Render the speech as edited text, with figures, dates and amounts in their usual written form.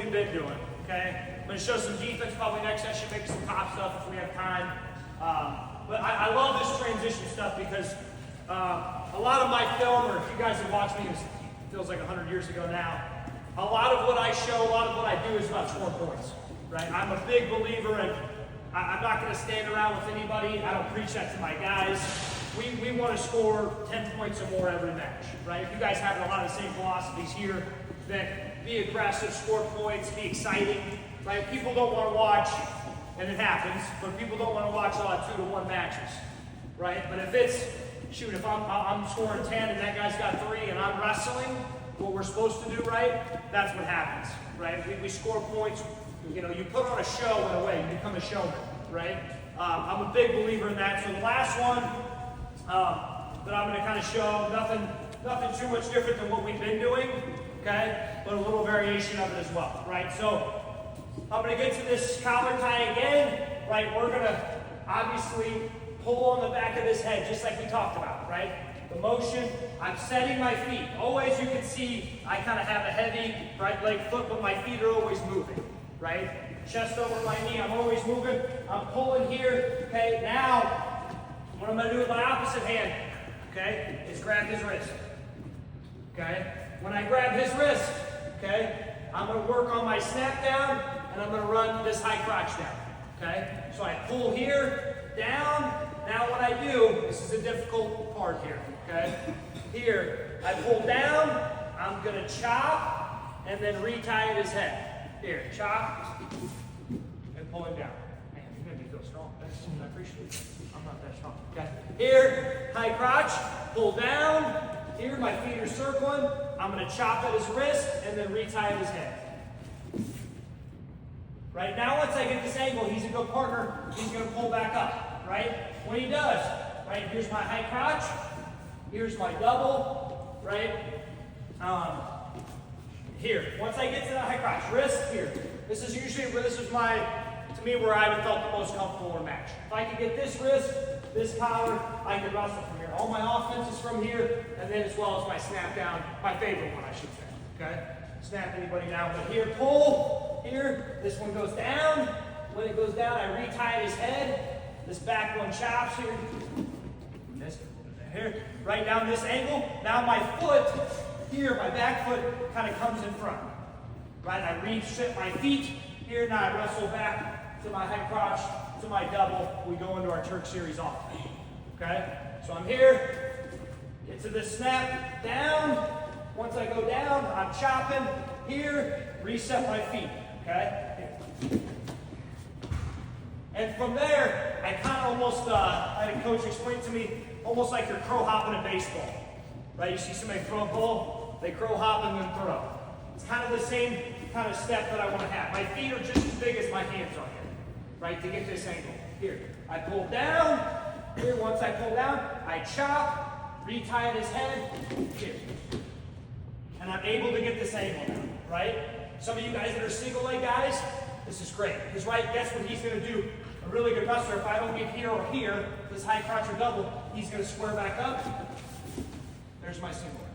we've been doing, okay? I'm gonna show some defense probably next session, maybe some top stuff if we have time. But I love this transition stuff because a lot of my film, or if you guys have watched me, it feels like 100 years ago now, a lot of what I show, a lot of what I do is about scoring points, right? I'm a big believer, and I'm not gonna stand around with anybody. I don't preach that to my guys. We want to score 10 points or more every match, right? If you guys have a lot of the same philosophies here, that be aggressive, score points, be exciting, right? People don't want to watch, and it happens, but people don't want to watch a lot of 2-to-1 matches, right? But if it's, shoot, if I'm scoring 10 and that guy's got 3 and I'm wrestling, what we're supposed to do, right? That's what happens, right? We score points, you know, you put on a show in a way, you become a showman, right? I'm a big believer in that. So the last one, that I'm going to kind of show, nothing too much different than what we've been doing, okay? But a little variation of it as well, right? So I'm going to get to this collar tie again, right? We're going to obviously pull on the back of this head, just like we talked about, right? The motion, I'm setting my feet. Always, you can see, I kind of have a heavy right leg foot, but my feet are always moving, right? Chest over my knee, I'm always moving. I'm pulling here, okay? Now, what I'm going to do with my opposite hand, okay, is grab his wrist, okay? When I grab his wrist, okay, I'm going to work on my snap down, and I'm going to run this high crotch down, okay? So I pull here, down. Now what I do, this is a difficult part here, okay? Here, I pull down, I'm going to chop, and then retie at his head. Here, chop, and pull him down. Man, you made me feel strong. I appreciate it. I'm not that strong. Okay. Here, high crotch, pull down. Here, my feet are circling. I'm going to chop at his wrist and then retie at his head. Right now, once I get this angle, he's a good partner. He's going to pull back up. Right? When he does, right? Here's my high crotch. Here's my double. Right? Here. Once I get to the high crotch, wrist here. This is usually where to me, where I would felt the most comfortable in a match. If I could get this wrist, this collar, I could wrestle from here. All my offense is from here, and then as well as my snap down, my favorite one, I should say. Okay? Snap anybody down, but here, pull, here, this one goes down. When it goes down, I retie at his head. This back one chops here. Here, right down this angle. Now my foot, here, my back foot kind of comes in front. Right? I reset my feet. Here, now I wrestle back to my high crotch, to my double. We go into our Turk series off. Okay? So I'm here, get to this snap, down. Once I go down, I'm chopping. Here, reset my feet. Okay? And from there, I kind of almost, I had a coach explain to me, almost like you're crow hopping in baseball. Right? You see somebody throw a ball, they crow hop and then throw. It's kind of the same kind of step that I want to have. My feet are just as big as my hands are here, right, to get this angle. Here, I pull down. Here, once I pull down, I chop, retie at his head, here. And I'm able to get this angle now, right? Some of you guys that are single leg guys, this is great. Because, right, guess what he's going to do? A really good wrestler, if I don't get here or here, this high crotch or double, he's going to square back up. There's my single leg.